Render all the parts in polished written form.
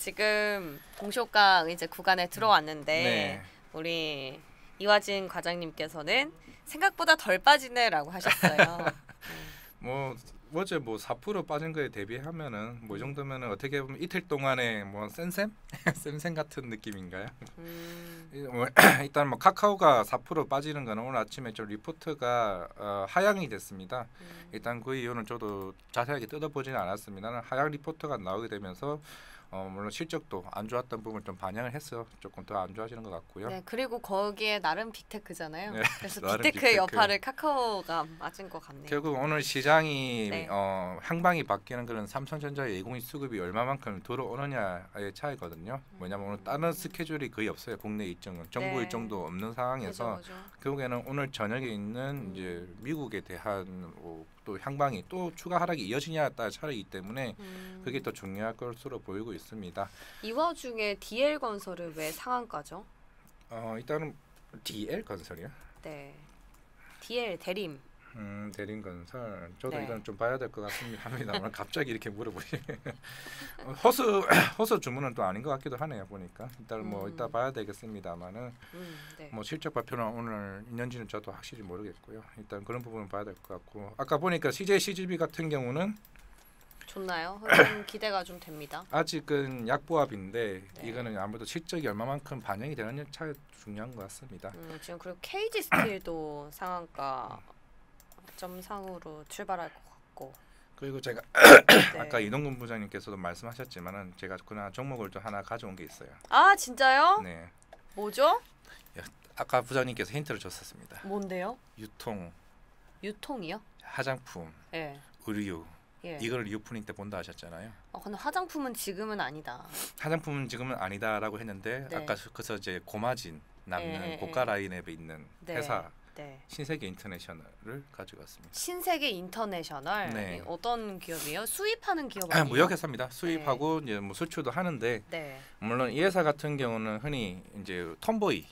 지금 동쇼가 이제 구간에 들어왔는데 네. 우리 이화진 과장님께서는 생각보다 덜 빠지네라고 하셨어요. 뭐 어제 뭐 4% 빠진 거에 대비하면은 뭐 이 정도면은 어떻게 보면 이틀 동안에 뭐 쌤쌤 쌤쌤 같은 느낌인가요? 뭐 일단 뭐 카카오가 4% 빠지는 거는 오늘 아침에 좀 리포트가 하향이 됐습니다. 일단 그 이유는 저도 자세하게 뜯어보지는 않았습니다만 하향 리포트가 나오게 되면서 물론 실적도 안 좋았던 부분을 좀 반영을 해서 조금 더 안 좋아지는 것 같고요. 네, 그리고 거기에 나름 빅테크잖아요. 네, 그래서 나름 빅테크의 빅테크. 여파를 카카오가 맞은 것 같네요. 결국 오늘 시장이 네. 향방이 바뀌는 그런 삼성전자의 예공인 수급이 얼마만큼 들어오느냐의 차이거든요. 왜냐하면 오늘 다른 스케줄이 거의 없어요. 국내 일정은 정부 네. 일정도 없는 상황에서 그죠. 결국에는 오늘 저녁에 있는 이제 미국에 대한 또 향방이 또 추가 하락이 이어지냐에 따라 차이기 때문에 그게 더 중요할 것으로 보이고 있습니다. 이 와중에 DL건설은 왜 상한가죠? 일단은 DL 건설이요. 네, DL 대림. 대림건설 저도 네. 이건 좀 봐야 될 것 같습니다. 합니다만 갑자기 이렇게 물어보시. 허수 주문은 또 아닌 것 같기도 하네요. 보니까 일단 뭐 이따 봐야 되겠습니다만은 네. 뭐 실적 발표는 오늘 있는지는 저도 확실히 모르겠고요. 일단 그런 부분은 봐야 될 것 같고 아까 보니까 CJ CGV 같은 경우는 좋나요? 흐름 기대가 좀 됩니다. 아직은 약보합인데 네. 이거는 아무래도 실적이 얼마만큼 반영이 되느냐 차이 중요한 것 같습니다. 지금 그리고 KG 스틸도 상한가 점상으로 출발할 것 같고. 그리고 제가 네. 아까 이동근 부장님께서도 말씀하셨지만은 제가 그날 종목을 또 하나 가져온 게 있어요. 아 진짜요? 네. 뭐죠? 아까 부장님께서 힌트를 줬었습니다. 뭔데요? 유통, 유통이요? 화장품, 예. 의류 예. 이걸 리오프닝 때 본다 하셨잖아요. 근데 화장품은 지금은 아니다. 화장품은 지금은 아니다라고 했는데 네. 아까 그래서 이제 고마진 남는 예. 고가 라인에 있는 네. 회사 네. 신세계 인터내셔널을 가지고 왔습니다. 신세계 인터내셔널. 네. 어떤 기업이에요? 수입하는 기업 아니에요? 무역회사입니다. 수입하고 이제 뭐 수출도 하는데 네. 물론 이 회사 같은 경우는 흔히 이제 톰보이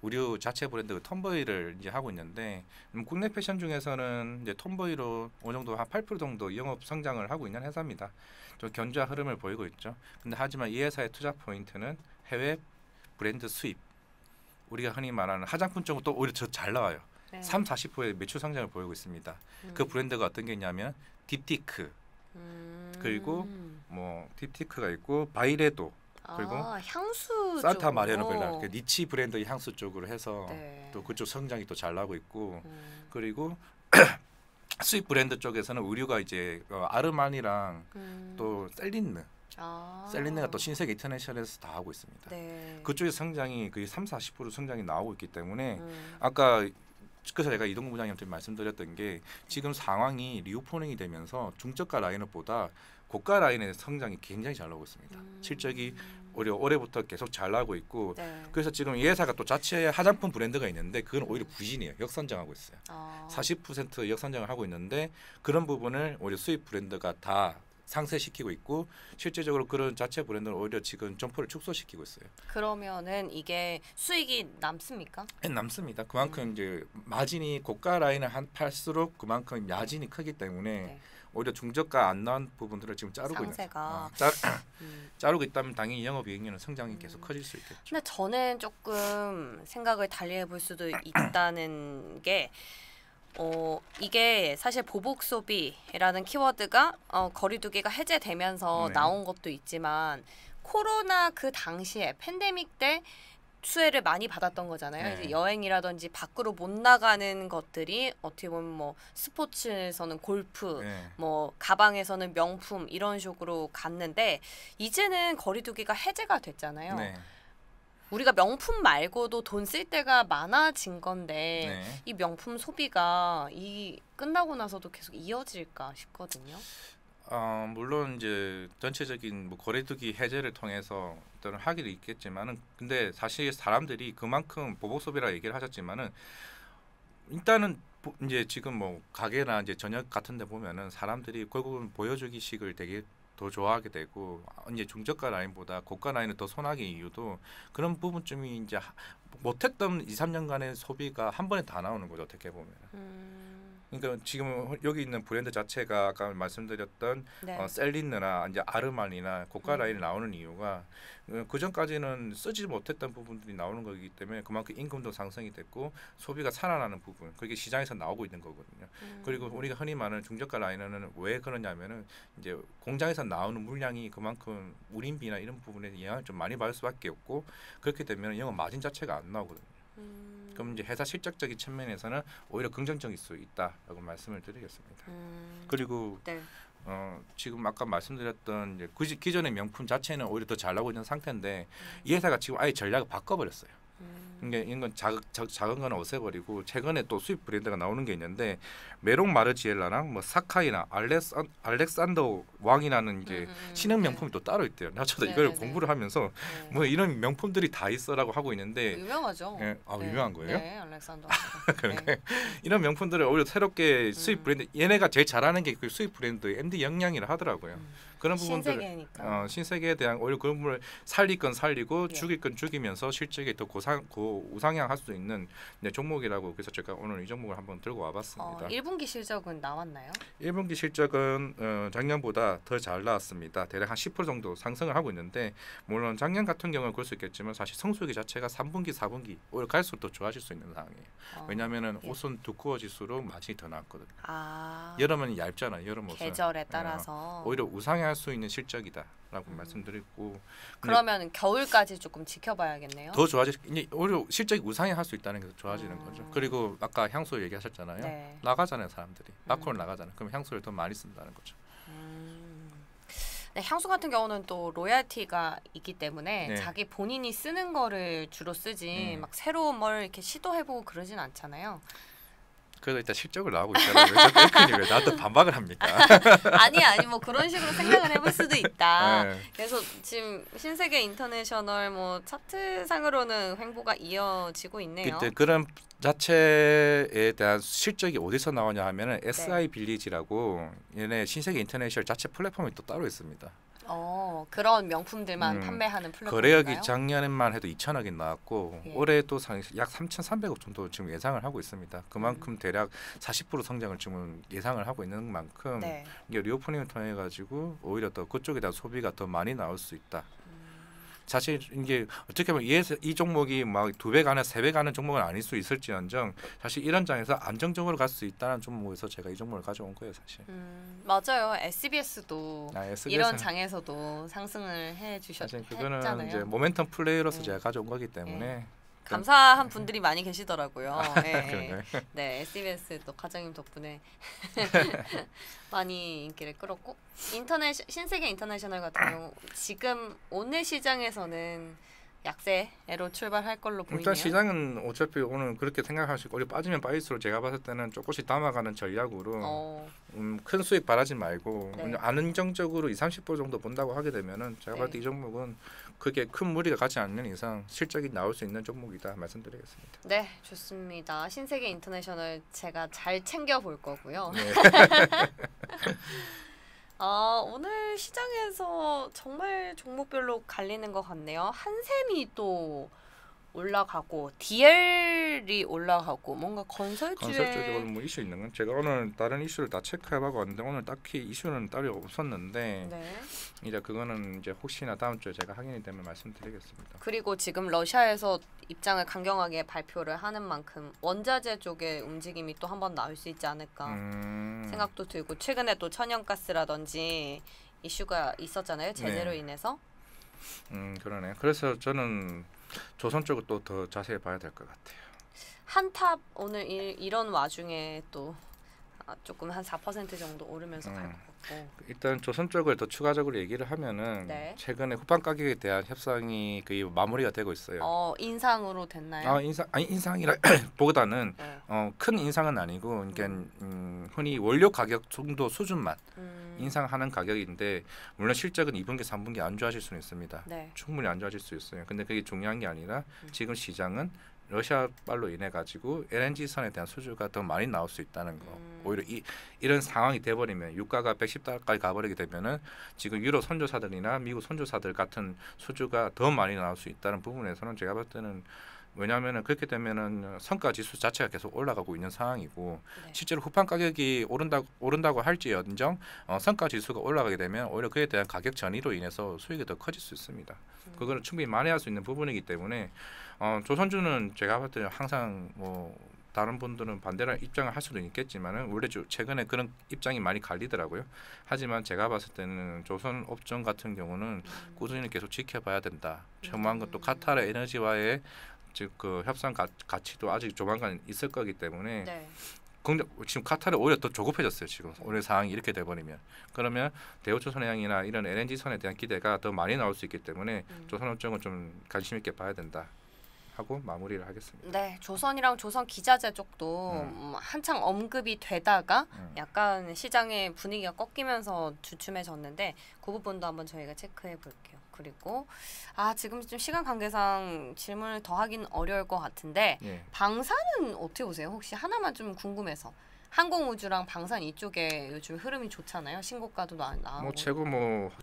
의류 자체 브랜드 톰보이를 이제 하고 있는데 국내 패션 중에서는 이제 톰보이로 어느 정도 한 8% 정도 영업 성장을 하고 있는 회사입니다. 좀 견조한 흐름을 보이고 있죠. 근데 하지만 이 회사의 투자 포인트는 해외 브랜드 수입. 우리가 흔히 말하는 화장품 쪽은 또 오히려 더 잘 나와요. 네. 30-40%의 매출 성장을 보이고 있습니다. 그 브랜드가 어떤 게 있냐면 딥티크 그리고 뭐 딥티크가 있고 바이레도 그리고 향수 산타 쪽으로. 마리아노벨라 니치 브랜드 향수 쪽으로 해서 네. 또 그쪽 성장이 또 잘 나고 있고 그리고 수입 브랜드 쪽에서는 의류가 이제 아르마니랑 또 셀린느가 또 신세계 인터내셔널에서 다 하고 있습니다. 네. 그쪽의 성장이 거의 30-40% 성장이 나오고 있기 때문에 아까 그래서 제가 이동근 부장님한테 말씀드렸던 게 지금 상황이 리오프닝이 되면서 중저가 라인업보다 고가 라인의 성장이 굉장히 잘 나오고 있습니다. 실적이 올해부터 계속 잘 나오고 있고 네. 그래서 지금 이 회사가 또 자체의 화장품 브랜드가 있는데 그건 오히려 부진이에요. 역선장하고 있어요. 40% 역선장을 하고 있는데 그런 부분을 오히려 수입 브랜드가 다 상쇄시키고 있고 실제적으로 그런 자체 브랜드는 오히려 지금 점포를 축소시키고 있어요. 그러면은 이게 수익이 남습니까? 남습니다. 그만큼 이제 마진이 고가 라인을 팔수록 그만큼 야진이 크기 때문에 네. 오히려 중저가 안 나온 부분들을 지금 자르고 상세가. 자르고 있다면 당연히 영업이익률은 성장이 계속 커질 수 있겠죠. 근데 저는 조금 생각을 달리해 볼 수도 있다는 게 이게 사실 보복 소비라는 키워드가 거리두기가 해제되면서 네. 나온 것도 있지만 코로나 그 당시에 팬데믹 때 수혜를 많이 받았던 거잖아요. 네. 이제 여행이라든지 밖으로 못 나가는 것들이 어떻게 보면 뭐 스포츠에서는 골프, 네. 뭐 가방에서는 명품 이런 식으로 갔는데 이제는 거리두기가 해제가 됐잖아요. 네. 우리가 명품 말고도 돈 쓸 때가 많아진 건데 네. 이 명품 소비가 이 끝나고 나서도 계속 이어질까 싶거든요. 물론 이제 전체적인 뭐 거리두기 해제를 통해서 어떤 하기도 있겠지만은 근데 사실 사람들이 그만큼 보복 소비라 얘기를 하셨지만은 일단은 이제 지금 뭐 가게나 이제 저녁 같은데 보면은 사람들이 결국은 보여주기식을 되게 더 좋아하게 되고 이제 중저가 라인보다 고가 라인을 더 선호하기 이유도 그런 부분쯤이 이제 못했던 2-3년간의 소비가 한 번에 다 나오는 거죠. 어떻게 보면. 그러니까 지금 여기 있는 브랜드 자체가 아까 말씀드렸던 네. 셀린느나 이제 아르마니나 고가 라인이 나오는 이유가 그 전까지는 쓰지 못했던 부분들이 나오는 거기 때문에 그만큼 임금도 상승이 됐고 소비가 살아나는 부분 그게 시장에서 나오고 있는 거거든요. 그리고 우리가 흔히 말하는 중저가 라인은 왜 그러냐면은 이제 공장에서 나오는 물량이 그만큼 운임비나 이런 부분에 영향을 좀 많이 받을 수밖에 없고 그렇게 되면 영업 마진 자체가 안 나오거든요. 그럼 이제 회사 실적적인 측면에서는 오히려 긍정적일 수 있다라고 말씀을 드리겠습니다. 그리고 네. 지금 아까 말씀드렸던 이제 기존의 명품 자체는 오히려 더 잘 나오고 있는 상태인데 이 회사가 지금 아예 전략을 바꿔버렸어요. 그러니까 이건 작은 거는 없애버리고 최근에 또 수입 브랜드가 나오는 게 있는데 메롱 마르지엘라랑 뭐 사카이나 알렉산더 왕이라는 이제 신흥 명품이 또 따로 있대요. 저도 이걸 공부를 하면서 뭐 이런 명품들이 다 있어라고 하고 있는데 유명하죠. 네. 유명한 거예요? 네, 알렉산더. 네. 이런 명품들을 오히려 새롭게 수입 브랜드 얘네가 제일 잘하는 게 그 수입 브랜드 MD 영양이라 하더라고요. 그런 부분들 신세계니까. 신세계에 대한 오히려 그런 부분을 살릴 건 살리고 죽일 건 죽이면서 실적에 더 우상향할 수 있는 종목이라고 그래서 제가 오늘 이 종목을 한번 들고 와봤습니다. 1분기 실적은 나왔나요? 1분기 실적은 작년보다 더 잘 나왔습니다. 대략 한 10% 정도 상승을 하고 있는데 물론 작년 같은 경우는 그럴 수 있겠지만 사실 성수기 자체가 3분기, 4분기 오히려 갈수록 더 좋아질 수 있는 상황이에요. 왜냐하면 옷은 두꺼워 질수록 마진이 더 나왔거든요. 여름은 얇잖아요. 여름 옷은. 계절에 따라서. 오히려 우상향할 수 있는 실적이다라고 말씀드리고 그러면 겨울까지 조금 지켜봐야겠네요. 더 좋아질 이제 오히려 실적이 우상향할 수 있다는 게 더 좋아지는 거죠. 그리고 아까 향수 얘기하셨잖아요. 네. 나가잖아요, 사람들이. 마크로 나가잖아요. 그럼 향수를 더 많이 쓴다는 거죠. 네, 향수 같은 경우는 또 로얄티가 있기 때문에 네. 자기 본인이 쓰는 거를 주로 쓰지 막 새로운 뭘 이렇게 시도해보고 그러진 않잖아요. 그래도 일단 실적을 나오고 있잖아요. 왜 자꾸 에이큰이 왜 나한테 반박을 합니까? 아니 뭐 그런 식으로 생각을 해볼 수도 있다. 네. 그래서 지금 신세계 인터내셔널 뭐 차트상으로는 횡보가 이어지고 있네요. 그때 그런 자체에 대한 실적이 어디서 나오냐 하면은 SI 빌리지라고 얘네 신세계 인터내셔널 자체 플랫폼이 또 따로 있습니다. 그런 명품들만 판매하는 플랫폼인가요? 거래액이 작년에만 해도 2천억이 나왔고 예. 올해도 약 3,300억 정도 지금 예상을 하고 있습니다. 그만큼 대략 40% 성장을 지금 예상을 하고 있는 만큼 네. 이게 리오프닝을 통해 가지고 오히려 더 그쪽에 대한 소비가 더 많이 나올 수 있다. 사실 이게 어떻게 보면 이 종목이 막 2배 가는 3배 가는 종목은 아닐 수 있을지언정 사실 이런 장에서 안정적으로 갈 수 있다는 종목에서 제가 이 종목을 가져온 거예요, 사실. 맞아요. SBS도 SBS는 이런 장에서도 상승을 사실 그거는 했잖아요. 이제 모멘텀 플레이로서 제가 가져온 거기 때문에 감사한 분들이 많이 계시더라고요. 그런가요? 네, SBS 또 과장님 덕분에 많이 인기를 끌었고 신세계 인터내셔널 같은 경우 지금 오늘 시장에서는 약세로 출발할 걸로 보이네요. 일단 시장은 어차피 오늘 그렇게 생각하시고 우리 빠지면 빠질수록 제가 봤을 때는 조금씩 담아가는 전략으로 큰 수익 바라지 말고 네. 안정적으로 20-30% 정도 본다고 하게 되면은 제가 봤을 때 이 종목은 그게 큰 무리가 가지 않는 이상 실적이 나올 수 있는 종목이다 말씀드리겠습니다. 네, 좋습니다. 신세계 인터내셔널 제가 잘 챙겨 볼 거고요. 네. 오늘 시장에서 정말 종목별로 갈리는 것 같네요. 한샘이 또 올라가고 DL이 올라가고 뭔가 건설 쪽에 오늘 뭐 이슈 있는 건 제가 오늘 다른 이슈를 다 체크해보고 왔는데 오늘 딱히 이슈는 따로 없었는데 네. 이제 그거는 이제 혹시나 다음 주에 제가 확인이 되면 말씀드리겠습니다. 그리고 지금 러시아에서 입장을 강경하게 발표를 하는 만큼 원자재 쪽의 움직임이 또 한번 나올 수 있지 않을까 생각도 들고 최근에 또 천연가스라든지 이슈가 있었잖아요. 제재로 인해서. 그러네. 그래서 저는 조선 쪽을 또 더 자세히 봐야 될 것 같아요. 한탑 오늘 이런 와중에 또 조금 한 4% 정도 오르면서 갈 것 같고. 일단 조선 쪽을 더 추가적으로 얘기를 하면은 네. 최근에 후반 가격에 대한 협상이 거의 마무리가 되고 있어요. 인상으로 됐나요? 인상이라 보다는 네. 큰 인상은 아니고 그러니까 흔히 원료 가격 정도 수준만 인상하는 가격인데 물론 실적은 2분기, 3분기 안 좋아질 수는 있습니다. 네. 충분히 안 좋아질 수 있어요. 근데 그게 중요한 게 아니라 지금 시장은 러시아발로 인해 가지고 LNG 선에 대한 수주가 더 많이 나올 수 있다는 거. 오히려 이런 상황이 돼버리면 유가가 110달러까지 가버리게 되면은 지금 유럽 선조사들이나 미국 선조사들 같은 수주가 더 많이 나올 수 있다는 부분에서는 제가 볼 때는 왜냐하면 그렇게 되면은 성과 지수 자체가 계속 올라가고 있는 상황이고 네. 실제로 후판 가격이 오른다고 할지언정 성과 지수가 올라가게 되면 오히려 그에 대한 가격 전이로 인해서 수익이 더 커질 수 있습니다. 그거는 충분히 만회할 수 있는 부분이기 때문에 조선주는 제가 봤을 때 항상 뭐 다른 분들은 반대를 입장을 할 수도 있겠지만은 원래 최근에 그런 입장이 많이 갈리더라고요. 하지만 제가 봤을 때는 조선 업종 같은 경우는 꾸준히 계속 지켜봐야 된다. 조만간 것도 카타르 에너지와의 즉 그 협상 가치도 아직 조만간 있을 거기 때문에 네. 지금 카타르 오히려 더 조급해졌어요. 지금 올해 상황이 이렇게 돼버리면 그러면 대우조선해양이나 이런 LNG선에 대한 기대가 더 많이 나올 수 있기 때문에 조선업종은 좀 관심 있게 봐야 된다 하고 마무리를 하겠습니다. 네, 조선이랑 조선 기자재 쪽도 한창 언급이 되다가 약간 시장의 분위기가 꺾이면서 주춤해졌는데 그 부분도 한번 저희가 체크해 볼게요. 그리고 지금 좀 시간 관계상 질문을 더 하긴 어려울 것 같은데 예. 방산은 어떻게 보세요? 혹시 하나만 좀 궁금해서. 항공우주랑 방산 이쪽에 요즘 흐름이 좋잖아요. 신고가도 나오고.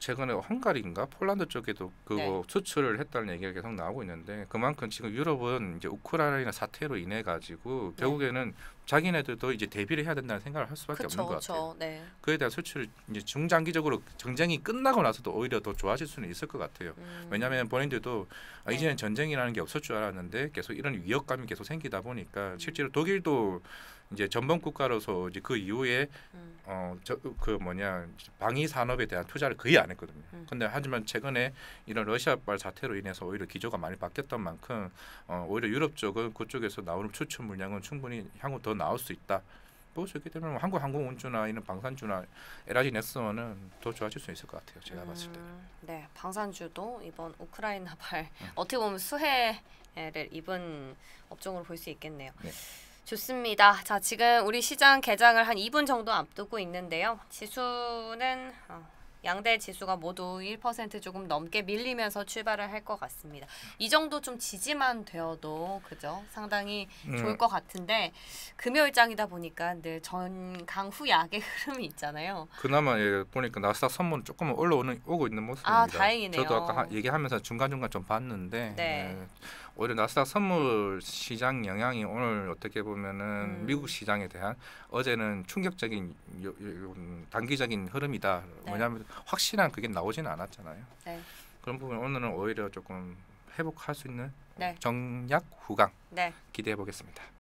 최근에 헝가리인가 폴란드 쪽에도 그거 네. 수출을 했다는 얘기가 계속 나오고 있는데 그만큼 지금 유럽은 이제 우크라이나 사태로 인해 가지고 결국에는 자기네들도 이제 대비를 해야 된다는 생각을 할 수밖에 없는 것 같아요. 네. 그에 대한 수출을 이제 중장기적으로 전쟁이 끝나고 나서도 오히려 더 좋아질 수는 있을 것 같아요. 왜냐하면 본인들도 이제는 전쟁이라는 게 없을 줄 알았는데 계속 이런 위협감이 계속 생기다 보니까 실제로 독일도 이제 전범 국가로서 이제 그 이후에 방위 산업에 대한 투자를 거의 안 했거든요. 근데 하지만 최근에 이런 러시아발 사태로 인해서 오히려 기조가 많이 바뀌었던 만큼 오히려 유럽 쪽은 그쪽에서 나오는 수출 물량은 충분히 향후 더 나올 수 있다. 볼 수 있기 때문에 한국 항공운주나 이런 방산주나 LRG 넥스원은 더 좋아질 수 있을 것 같아요. 제가 봤을 때. 네, 방산주도 이번 우크라이나발 어떻게 보면 수혜를 입은 업종으로 볼 수 있겠네요. 네. 좋습니다. 자, 지금 우리 시장 개장을 한 2분 정도 앞두고 있는데요. 지수는 양대 지수가 모두 1% 조금 넘게 밀리면서 출발을 할 것 같습니다. 이 정도 좀 지지만 되어도 그죠? 상당히 좋을 것 같은데 금요일장이다 보니까 늘 전강후약의 흐름이 있잖아요. 그나마 보니까 나스닥 선물은 조금 오고 있는 모습입니다. 다행이네요. 저도 아까 얘기하면서 중간중간 좀 봤는데 네. 오히려 나스닥 선물 시장 영향이 오늘 어떻게 보면은 미국 시장에 대한 어제는 충격적인 단기적인 흐름이다. 네. 왜냐하면 확실한 그게 나오지는 않았잖아요. 네. 그런 부분 오늘은 오히려 조금 회복할 수 있는 네. 정약 후강 네. 기대해 보겠습니다.